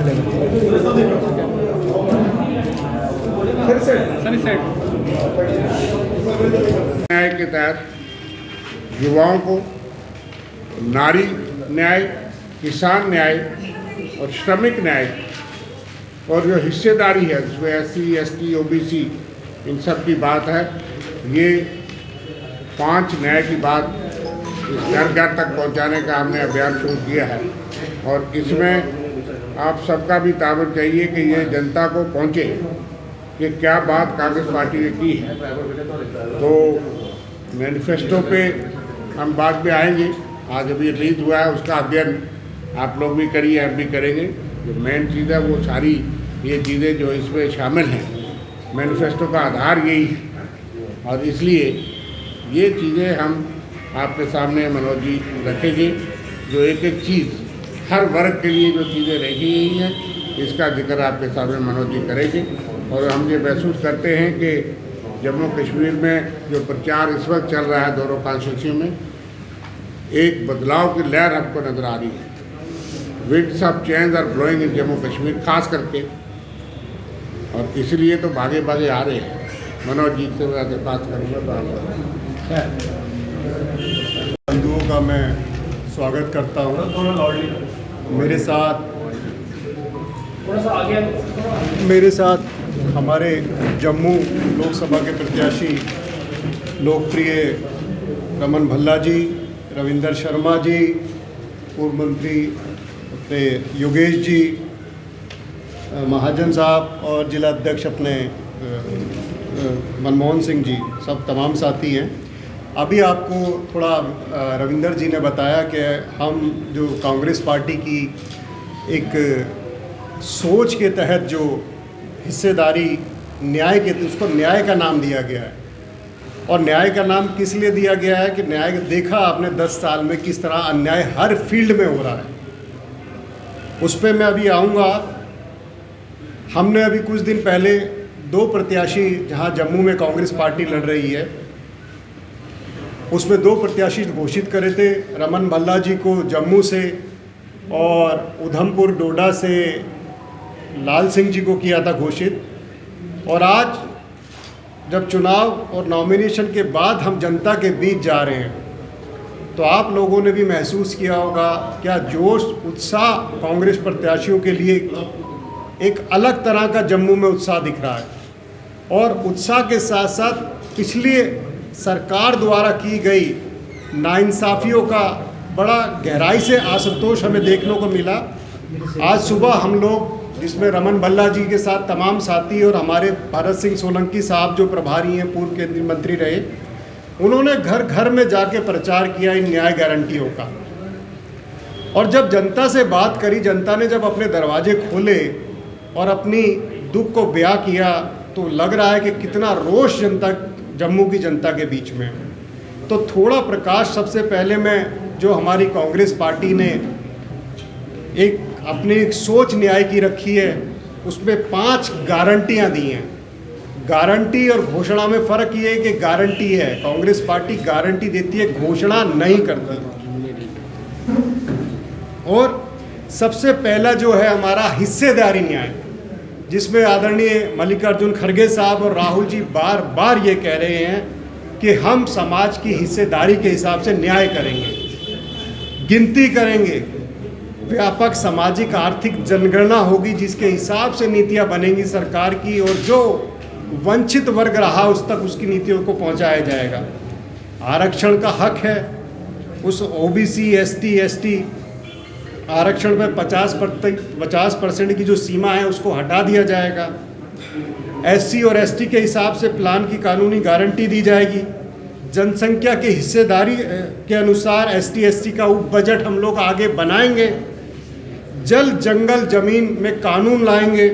न्याय के तहत युवाओं को नारी न्याय, किसान न्याय और श्रमिक न्याय और जो हिस्सेदारी है जिसमें SC, ST, OBC इन सब की बात है। ये 5 न्याय की बात इस घर घर तक पहुंचाने का हमने अभियान शुरू किया है और इसमें आप सबका भी ताबड़ चाहिए कि ये जनता को पहुंचे कि क्या बात कांग्रेस पार्टी ने की है। तो मैनिफेस्टो पे हम बाद में आएंगे, आज अभी रिलीज हुआ है, उसका अध्ययन आप लोग भी करिए, हम भी करेंगे। जो मेन चीज़ है वो सारी ये चीज़ें जो इसमें शामिल हैं, मैनिफेस्टो का आधार यही है और इसलिए ये चीज़ें हम आपके सामने मनोज जी रखेंगे। जो एक एक चीज़ हर वर्ग के लिए जो चीज़ें रखी गई हैं इसका जिक्र आपके सामने मनोज जी करेंगे। और हम ये महसूस करते हैं कि जम्मू कश्मीर में जो प्रचार इस वक्त चल रहा है दोनों कॉन्स्टिट्यूंसी में, एक बदलाव की लहर हमको नज़र आ रही है। Winds of change are blowing in Jammu Kashmir खास करके, और इसलिए तो भागे भागे आ रहे हैं। मनोज जी से मैं बात करूँगा तो बंधुओं का मैं स्वागत करता हूँ। मेरे साथ हमारे जम्मू लोकसभा के प्रत्याशी लोकप्रिय रमन भल्ला जी, रविंदर शर्मा जी, पूर्व मंत्री अपने योगेश जी, महाजन साहब और जिला अध्यक्ष अपने मनमोहन सिंह जी, सब तमाम साथी हैं। अभी आपको थोड़ा रविंदर जी ने बताया कि हम जो कांग्रेस पार्टी की एक सोच के तहत जो हिस्सेदारी न्याय के, उसको न्याय का नाम दिया गया है। और न्याय का नाम किस लिए दिया गया है कि न्याय देखा आपने 10 साल में किस तरह अन्याय हर फील्ड में हो रहा है, उस पर मैं अभी आऊँगा। हमने अभी कुछ दिन पहले 2 प्रत्याशी जहां जम्मू में कांग्रेस पार्टी लड़ रही है उसमें 2 प्रत्याशी घोषित करे थे। रमन भल्ला जी को जम्मू से और उधमपुर डोडा से लाल सिंह जी को किया था घोषित। और आज जब चुनाव और नॉमिनेशन के बाद हम जनता के बीच जा रहे हैं तो आप लोगों ने भी महसूस किया होगा क्या जोश उत्साह कांग्रेस प्रत्याशियों के लिए एक अलग तरह का जम्मू में उत्साह दिख रहा है। और उत्साह के साथ साथ पिछली सरकार द्वारा की गई नाइंसाफ़ियों का बड़ा गहराई से असंतोष हमें देखने को मिला। आज सुबह हम लोग, जिसमें रमन भल्ला जी के साथ तमाम साथी और हमारे भरत सिंह सोलंकी साहब जो प्रभारी हैं, पूर्व केंद्रीय मंत्री रहे, उन्होंने घर घर में जाके प्रचार किया इन न्याय गारंटियों का। और जब जनता से बात करी, जनता ने जब अपने दरवाजे खोले और अपनी दुख को बयां किया तो लग रहा है कि कितना रोष जनता, जम्मू की जनता के बीच में। तो थोड़ा प्रकाश सबसे पहले मैं जो हमारी कांग्रेस पार्टी ने एक अपनी एक सोच न्याय की रखी है उसमें 5 गारंटियां दी हैं। गारंटी और घोषणा में फ़र्क ये है कि गारंटी है, कांग्रेस पार्टी गारंटी देती है, घोषणा नहीं करती। और सबसे पहला जो है हमारा हिस्सेदारी न्याय, जिसमें आदरणीय मल्लिकार्जुन खड़गे साहब और राहुल जी बार बार ये कह रहे हैं कि हम समाज की हिस्सेदारी के हिसाब से न्याय करेंगे, गिनती करेंगे, व्यापक सामाजिक आर्थिक जनगणना होगी जिसके हिसाब से नीतियां बनेंगी सरकार की, और जो वंचित वर्ग रहा उस तक उसकी नीतियों को पहुंचाया जाएगा। आरक्षण का हक है, उस OBC ST ST आरक्षण में 50% की जो सीमा है उसको हटा दिया जाएगा। SC और ST के हिसाब से प्लान की कानूनी गारंटी दी जाएगी। जनसंख्या की हिस्सेदारी के अनुसार ST SC का उप बजट हम लोग आगे बनाएंगे। जल जंगल जमीन में कानून लाएंगे।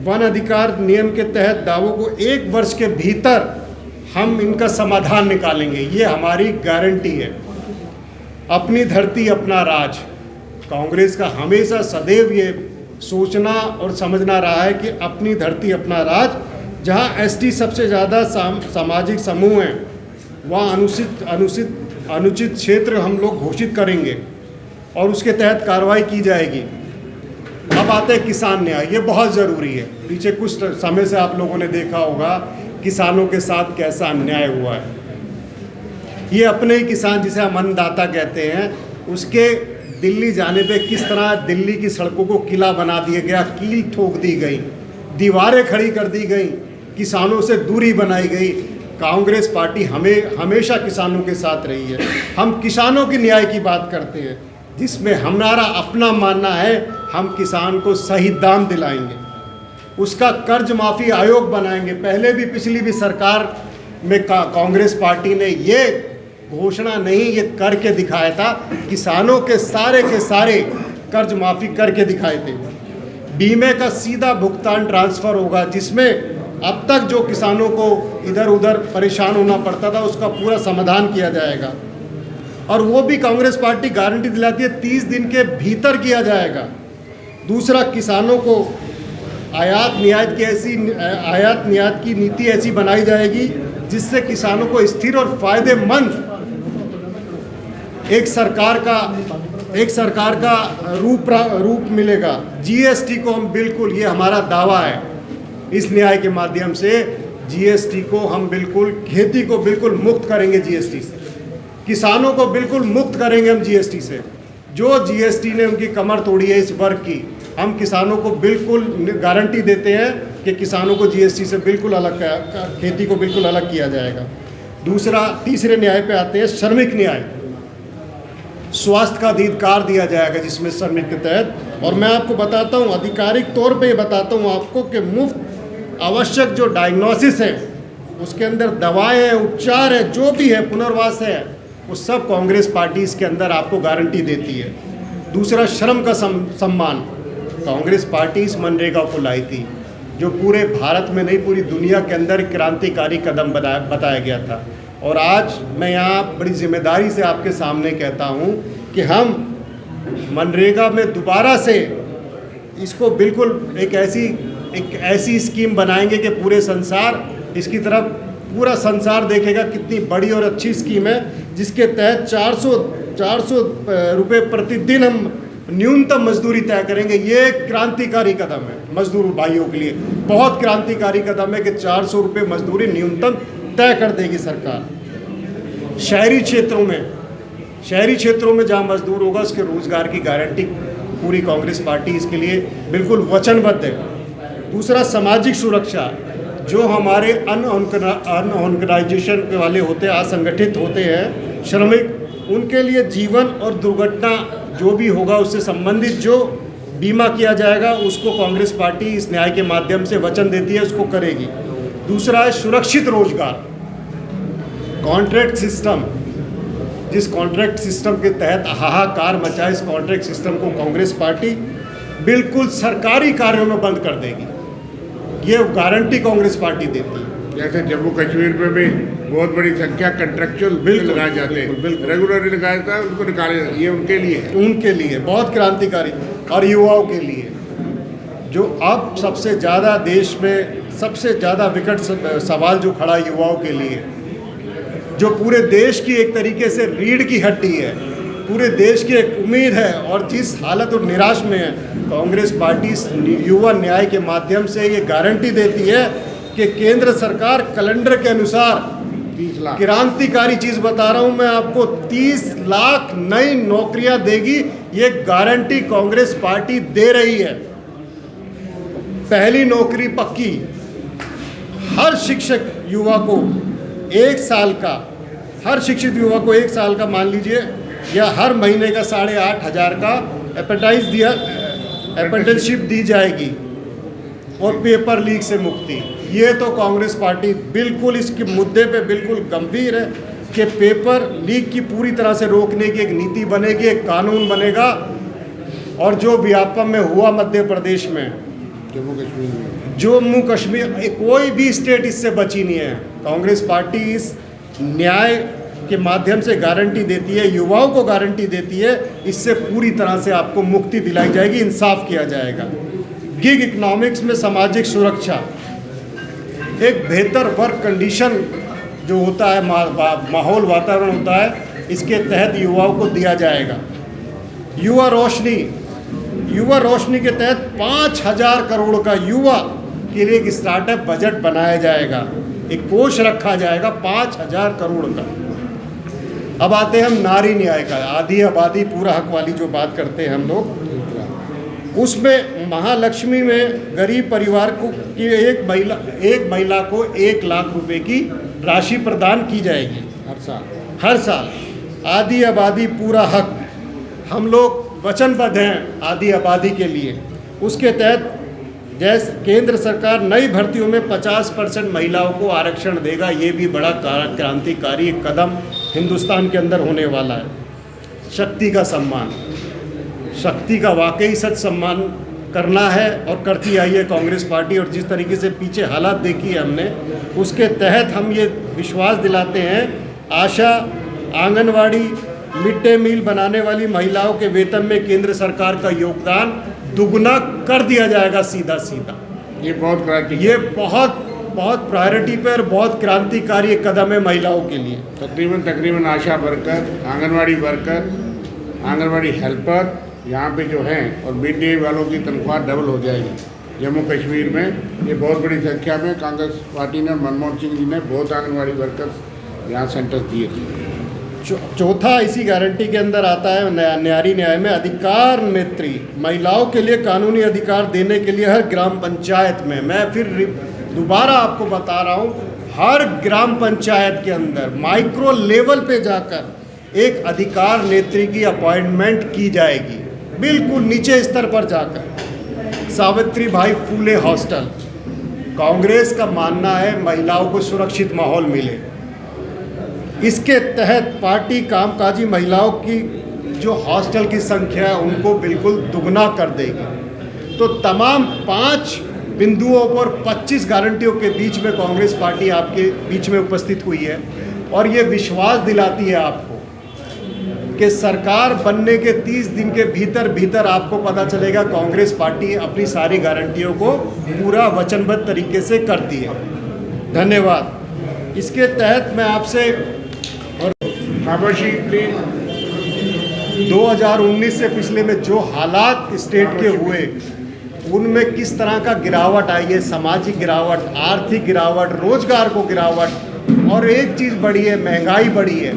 वन अधिकार नियम के तहत दावों को 1 वर्ष के भीतर हम इनका समाधान निकालेंगे, ये हमारी गारंटी है। अपनी धरती अपना राज, कांग्रेस का हमेशा सदैव ये सोचना और समझना रहा है कि अपनी धरती अपना राज। जहां ST सबसे ज़्यादा सामाजिक समूह हैं वहाँ अनुचित क्षेत्र हम लोग घोषित करेंगे और उसके तहत कार्रवाई की जाएगी। अब आते हैं किसान न्याय। ये बहुत ज़रूरी है। पीछे कुछ समय से आप लोगों ने देखा होगा किसानों के साथ कैसा अन्याय हुआ है। ये अपने ही किसान, जिसे हम अन्नदाता कहते हैं, उसके दिल्ली जाने पे किस तरह दिल्ली की सड़कों को किला बना दिया गया, कील ठोक दी गई, दीवारें खड़ी कर दी गई, किसानों से दूरी बनाई गई। कांग्रेस पार्टी हमेशा किसानों के साथ रही है। हम किसानों की न्याय की बात करते हैं, जिसमें हमारा अपना मानना है हम किसान को सही दाम दिलाएंगे, उसका कर्ज माफ़ी आयोग बनाएंगे। पहले भी पिछली भी सरकार में कांग्रेस पार्टी ने ये घोषणा नहीं, ये करके दिखाया था। किसानों के सारे कर्ज माफ़ी करके दिखाए थे। बीमे का सीधा भुगतान ट्रांसफ़र होगा, जिसमें अब तक जो किसानों को इधर उधर परेशान होना पड़ता था उसका पूरा समाधान किया जाएगा। और वो भी कांग्रेस पार्टी गारंटी दिलाती है 30 दिन के भीतर किया जाएगा। दूसरा, किसानों को आयात निर्यात की नीति ऐसी बनाई जाएगी जिससे किसानों को स्थिर और फायदेमंद एक सरकार का रूप मिलेगा। जीएसटी को हम बिल्कुल, ये हमारा दावा है, इस न्याय के माध्यम से जीएसटी को हम बिल्कुल, खेती को बिल्कुल मुक्त करेंगे जीएसटी से, किसानों को बिल्कुल मुक्त करेंगे हम जीएसटी से। जो जीएसटी ने उनकी कमर तोड़ी है इस वर्ग की, हम किसानों को बिल्कुल गारंटी देते हैं कि किसानों को जीएसटी से बिल्कुल अलग, खेती को बिल्कुल अलग किया जाएगा। दूसरा, तीसरे न्याय पे आते हैं श्रमिक न्याय। स्वास्थ्य का अधिकार दिया जाएगा जिसमें श्रमिक के तहत। और मैं आपको बताता हूँ, आधिकारिक तौर पे बताता हूँ आपको कि मुफ्त आवश्यक जो डायग्नोसिस है, उसके अंदर दवाएं हैं, उपचार है, जो भी है, पुनर्वास है, वो सब कांग्रेस पार्टी इसके अंदर आपको गारंटी देती है। दूसरा, श्रम का सम्मान। कांग्रेस पार्टी इस मनरेगा को लाई थी, जो पूरे भारत में नहीं पूरी दुनिया के अंदर क्रांतिकारी कदम बताया गया था। और आज मैं यहाँ बड़ी जिम्मेदारी से आपके सामने कहता हूँ कि हम मनरेगा में दोबारा से इसको बिल्कुल एक ऐसी स्कीम बनाएंगे कि पूरे संसार इसकी तरफ, पूरा संसार देखेगा कितनी बड़ी और अच्छी स्कीम है, जिसके तहत 400 रुपये प्रतिदिन हम न्यूनतम मजदूरी तय करेंगे। ये क्रांतिकारी कदम है मजदूर भाइयों के लिए, बहुत क्रांतिकारी कदम है कि 400 रुपये मजदूरी न्यूनतम तय कर देगी सरकार। शहरी क्षेत्रों में जहाँ मजदूर होगा उसके रोजगार की गारंटी पूरी कांग्रेस पार्टी इसके लिए बिल्कुल वचनबद्ध है। दूसरा, सामाजिक सुरक्षा। जो हमारे अनऑर्गेनाइजेशन वाले होते हैं, असंगठित होते हैं श्रमिक, उनके लिए जीवन और दुर्घटना जो भी होगा उससे संबंधित जो बीमा किया जाएगा, उसको कांग्रेस पार्टी इस न्याय के माध्यम से वचन देती है, उसको करेगी। दूसरा है सुरक्षित रोजगार। कॉन्ट्रैक्ट सिस्टम, जिस कॉन्ट्रैक्ट सिस्टम के तहत हाहाकार मचा, इस कॉन्ट्रैक्ट सिस्टम को कांग्रेस पार्टी बिल्कुल सरकारी कार्यों में बंद कर देगी। ये गारंटी कांग्रेस पार्टी देती है। जैसे जम्मू कश्मीर में भी बहुत बड़ी संख्या कंट्रेक्चुअल बिल लगाए जाते हैं, रेगुलर लगाया जाता है, उनको निकाले, ये उनके लिए है। उनके लिए बहुत क्रांतिकारी। और युवाओं के लिए, जो अब सबसे ज़्यादा देश में सबसे ज़्यादा विकट सवाल जो खड़ा है युवाओं के लिए, जो पूरे देश की एक तरीके से रीढ़ की हड्डी है, पूरे देश की एक उम्मीद है, और जिस हालत और निराश में है, कांग्रेस पार्टी युवा न्याय के माध्यम से ये गारंटी देती है कि केंद्र सरकार कैलेंडर के अनुसार 30 लाख, क्रांतिकारी चीज़ बता रहा हूँ मैं आपको, 30 लाख नई नौकरियां देगी। ये गारंटी कांग्रेस पार्टी दे रही है। पहली नौकरी पक्की, हर शिक्षक युवा को 1 साल का, हर शिक्षित युवा को 1 साल का मान लीजिए, या हर महीने का 8,500 का अप्रेंटिसशिप दी जाएगी, और पेपर लीक से मुक्ति। ये तो कांग्रेस पार्टी बिल्कुल इसके मुद्दे पे बिल्कुल गंभीर है कि पेपर लीक की पूरी तरह से रोकने की एक नीति बनेगी, एक कानून बनेगा। और जो व्यापम में हुआ मध्य प्रदेश में, जम्मू कश्मीर, कोई भी स्टेट इससे बची नहीं है। कांग्रेस पार्टी इस न्याय के माध्यम से गारंटी देती है, युवाओं को गारंटी देती है, इससे पूरी तरह से आपको मुक्ति दिलाई जाएगी, इंसाफ किया जाएगा। गिग इकोनॉमिक्स में सामाजिक सुरक्षा, एक बेहतर वर्क कंडीशन जो होता है, माहौल वातावरण होता है, इसके तहत युवाओं को दिया जाएगा। युवा रोशनी, युवा रोशनी के तहत 5,000 करोड़ का युवा के लिए एक स्टार्टअप बजट बनाया जाएगा, एक कोष रखा जाएगा 5,000 करोड़ का। अब आते हैं हम नारी न्याय का, आधी आबादी पूरा हक वाली जो बात करते हैं हम लोग, उसमें महालक्ष्मी में गरीब परिवार को की एक महिला को 1 लाख रुपए की राशि प्रदान की जाएगी हर साल। आधी आबादी पूरा हक, हम लोग वचनबद्ध हैं आधी आबादी के लिए। उसके तहत जैसे केंद्र सरकार नई भर्तियों में 50% महिलाओं को आरक्षण देगा, ये भी बड़ा क्रांतिकारी एक कदम हिंदुस्तान के अंदर होने वाला है। शक्ति का सम्मान, शक्ति का वाकई सच सम्मान करना है और करती आई है कांग्रेस पार्टी। और जिस तरीके से पीछे हालात देखी है हमने, उसके तहत हम ये विश्वास दिलाते हैं, आशा, आंगनवाड़ी, मिड डे मील बनाने वाली महिलाओं के वेतन में केंद्र सरकार का योगदान दुगना कर दिया जाएगा सीधा सीधा। ये बहुत प्रायोरिटी पर बहुत क्रांतिकारी कदम है महिलाओं के लिए। तकरीबन ASHA worker, anganwadi worker, anganwadi helper यहाँ पे जो हैं, और मिड डे वालों की तनख्वाह डबल हो जाएगी जम्मू कश्मीर में। ये बहुत बड़ी संख्या में कांग्रेस पार्टी ने, मनमोहन सिंह जी ने बहुत आंगनवाड़ी वर्कर्स यहाँ सेंटर्स दिए थे। चौथा इसी गारंटी के अंदर आता है नारी न्याय में अधिकार नेत्री, महिलाओं के लिए कानूनी अधिकार देने के लिए हर ग्राम पंचायत में, मैं फिर दोबारा आपको बता रहा हूँ, हर ग्राम पंचायत के अंदर माइक्रो लेवल पे जाकर एक अधिकार नेत्री की अपॉइंटमेंट की जाएगी, बिल्कुल नीचे स्तर पर जाकर। Savitri by Phule hostel, Congress का मानना है महिलाओं को सुरक्षित माहौल मिले, इसके तहत पार्टी कामकाजी महिलाओं की जो हॉस्टल की संख्या है उनको बिल्कुल दुगना कर देगी। तो तमाम 5 बिंदुओं पर 25 गारंटियों के बीच में कांग्रेस पार्टी आपके बीच में उपस्थित हुई है और ये विश्वास दिलाती है आपको कि सरकार बनने के 30 दिन के भीतर आपको पता चलेगा कांग्रेस पार्टी अपनी सारी गारंटियों को पूरा वचनबद्ध तरीके से करती है। धन्यवाद। इसके तहत मैं आपसे 2019 से पिछले में जो हालात स्टेट के हुए उनमें किस तरह का गिरावट आई है, सामाजिक गिरावट, आर्थिक गिरावट, रोजगार को गिरावट, और एक चीज़ बढ़ी है, महंगाई बढ़ी है,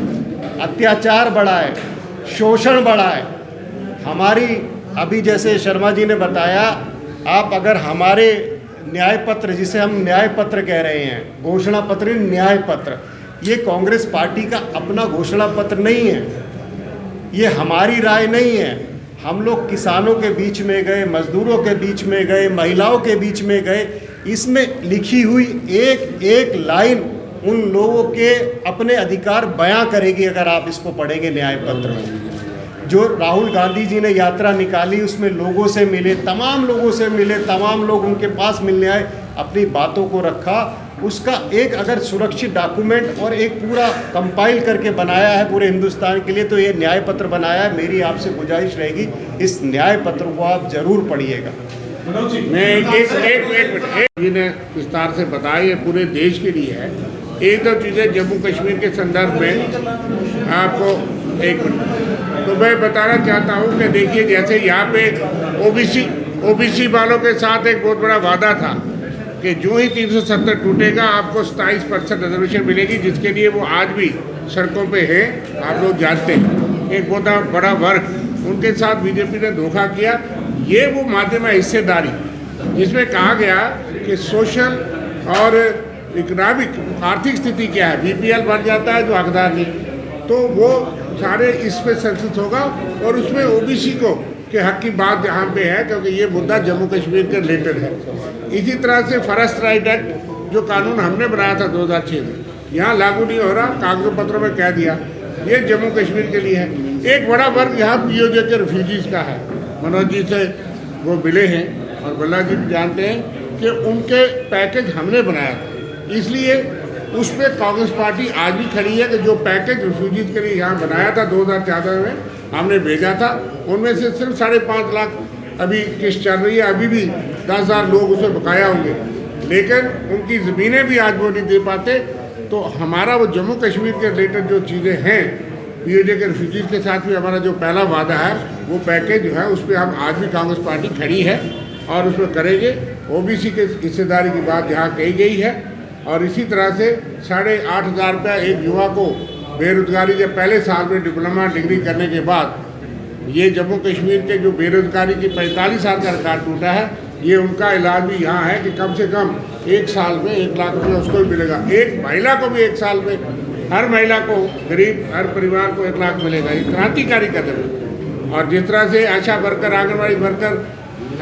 अत्याचार बढ़ा है, शोषण बढ़ा है। हमारी अभी जैसे शर्मा जी ने बताया, आप अगर हमारे न्याय पत्र, जिसे हम न्याय पत्र कह रहे हैं, घोषणा पत्र, न्याय पत्र, ये कांग्रेस पार्टी का अपना घोषणा पत्र नहीं है, ये हमारी राय नहीं है। हम लोग किसानों के बीच में गए, मजदूरों के बीच में गए, महिलाओं के बीच में गए, इसमें लिखी हुई एक एक लाइन उन लोगों के अपने अधिकार बयां करेगी। अगर आप इसको पढ़ेंगे न्याय पत्र, जो राहुल गांधी जी ने यात्रा निकाली उसमें लोगों से मिले, तमाम लोगों से मिले, तमाम लोग उनके पास मिलने आए, अपनी बातों को रखा, उसका एक अगर सुरक्षित डॉक्यूमेंट और एक पूरा कंपाइल करके बनाया है पूरे हिंदुस्तान के लिए, तो ये न्याय पत्र बनाया है। मेरी आपसे गुजारिश रहेगी, इस न्याय पत्र को आप जरूर पढ़िएगा। मैं एक ने विस्तार से बताया, ये पूरे देश के लिए है। एक दो चीज़ें जम्मू कश्मीर के संदर्भ में आपको एक मिनट तो मैं बताना चाहता हूँ कि देखिए, जैसे यहाँ पे ओबीसी वालों के साथ एक बहुत बड़ा वादा था कि जो ही 370 टूटेगा आपको 27% रिजर्वेशन मिलेगी, जिसके लिए वो आज भी सड़कों पे है, आप लोग जानते हैं। एक बहुत बड़ा वर्ग, उनके साथ बीजेपी ने धोखा किया। ये वो माध्यम है हिस्सेदारी, जिसमें कहा गया कि सोशल और इकोनॉमिक आर्थिक स्थिति क्या है, बीपीएल बढ़ जाता है जो हकदार नहीं, तो वो सारे इसमें सेंसस होगा और उसमें ओबीसी को के हक की बात यहाँ पे है, क्योंकि ये मुद्दा जम्मू कश्मीर के रिलेटेड है। इसी तरह से फॉरेस्ट राइट एक्ट जो कानून हमने बनाया था 2006 में, यहाँ लागू नहीं हो रहा, कागज पत्रों में कह दिया, ये जम्मू कश्मीर के लिए है। एक बड़ा वर्ग यहाँ पीओजे के रिफ्यूजीज का है, मनोज जी से वो मिले हैं और बल्ला जी भी जानते हैं कि उनके पैकेज हमने बनाया था, इसलिए उस पर कांग्रेस पार्टी आज भी खड़ी है कि जो पैकेज रिफ्यूजीज के लिए यहाँ बनाया था 2014 में हमने भेजा था, उनमें से सिर्फ 5.5 लाख अभी किस्त चल रही है, अभी भी 10,000 लोग उसे बकाया होंगे, लेकिन उनकी ज़मीनें भी आज वो नहीं दे पाते। तो हमारा वो जम्मू कश्मीर के रिलेटेड जो चीज़ें हैं, पीओजे के रिफ्यूजीज के साथ भी हमारा जो पहला वादा है वो पैकेज जो है उस पर हम आज भी कांग्रेस पार्टी खड़ी है और उसमें करेंगे। ओबीसी के हिस्सेदारी की बात यहाँ कही गई है और इसी तरह से 8,500 रुपया एक युवा को बेरोजगारी जब पहले साल में डिप्लोमा डिग्री करने के बाद ये जम्मू कश्मीर के जो बेरोजगारी की 45 साल का रिकॉर्ड टूटा है, ये उनका इलाज भी यहाँ है कि कम से कम एक साल में 1 लाख रुपये उसको भी मिलेगा। एक महिला को भी एक साल में, हर महिला को, गरीब हर परिवार को 1 लाख मिलेगा। ये क्रांतिकारी कदम है। और जिस तरह से ASHA worker, anganwadi worker,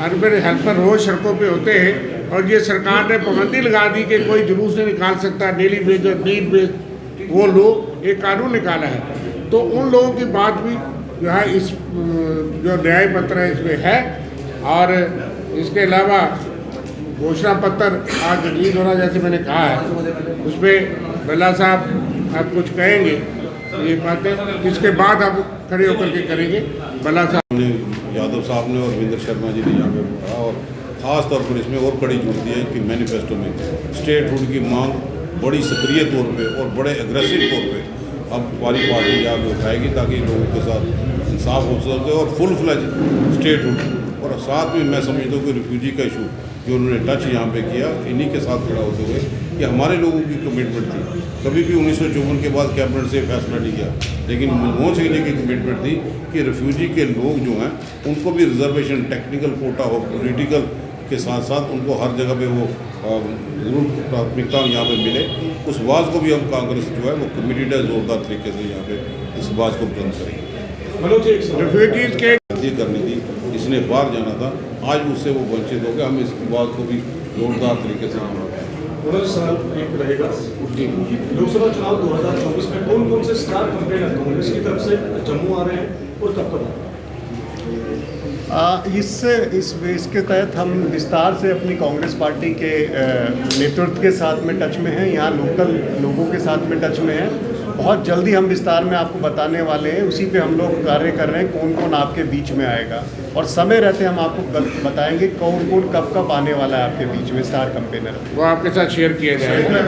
urban helper रोज सड़कों पे होते हैं और ये सरकार ने पाबंदी लगा दी कि कोई जुलूस नहीं निकाल सकता, डेली वेज और नीड वेज, वो लोग एक कानून निकाला है। तो उन लोगों की बात भी जो है इस जो न्याय पत्र है इसमें है। और इसके अलावा घोषणा पत्र आज रिलीज होना, जैसे मैंने कहा है, उसमें बिरला साहब आप कुछ कहेंगे ये बातें, इसके बाद आप खड़े होकर के करेंगे। बिरला साहब ने, यादव साहब ने और रविंद्र शर्मा जी ने यहाँ पे बोला और ख़ास तौर पर इसमें और कड़ी जोर दी है कि मैनिफेस्टो में स्टेटहुड की मांग बड़ी सक्रिय तौर पे और बड़े एग्रेसिव तौर पे अब हमारी पार्टी यहाँ पे उठाएगी ताकि लोगों के साथ इंसाफ हो सके और फुल फ्लैज स्टेटहुड। और साथ में मैं समझता हूँ कि रिफ्यूजी का इशू जो उन्होंने टच यहाँ पे किया, इन्हीं के साथ खड़ा होते हुए कि हमारे लोगों की कमिटमेंट थी। कभी भी 1954 के बाद कैबिनेट से फैसला नहीं किया, लेकिन मनमोहन सिंह जी की कमिटमेंट थी कि रिफ्यूजी के लोग जो हैं उनको भी रिजर्वेशन, टेक्निकल कोटा हो, पॉलिटिकल के साथ साथ उनको हर जगह पे वो ज़रूर प्राथमिकता यहाँ पे मिले। उस बात को भी हम कांग्रेस जो है वो कमिटेड है, जोरदार तरीके से यहाँ पे इस बात को बुलंद करेंगे। रिफ्यूजीज के करनी थी, इसने बाहर जाना था, आज उससे वो वंचित हो गया। हम इस बात को भी जोरदार तरीके से सवाल एक रहेगा जी, लोकसभा चुनाव 2024 में कौन कौन से स्टार कैंपेनर कांग्रेस की तरफ से जम्मू आ रहे हैं और कब कब आ रहे हैं? इसके तहत हम विस्तार से अपनी कांग्रेस पार्टी के नेतृत्व के साथ में टच में हैं, यहाँ लोकल लोगों के साथ में टच में हैं। बहुत जल्दी हम विस्तार में आपको बताने वाले हैं, उसी पे हम लोग कार्य कर रहे हैं, कौन कौन आपके बीच में आएगा और समय रहते हम आपको बताएंगे कौन कौन कब कब आने वाला है आपके बीच में स्टार कैंपेनर। वो आपके साथ शेयर किया जाएगा।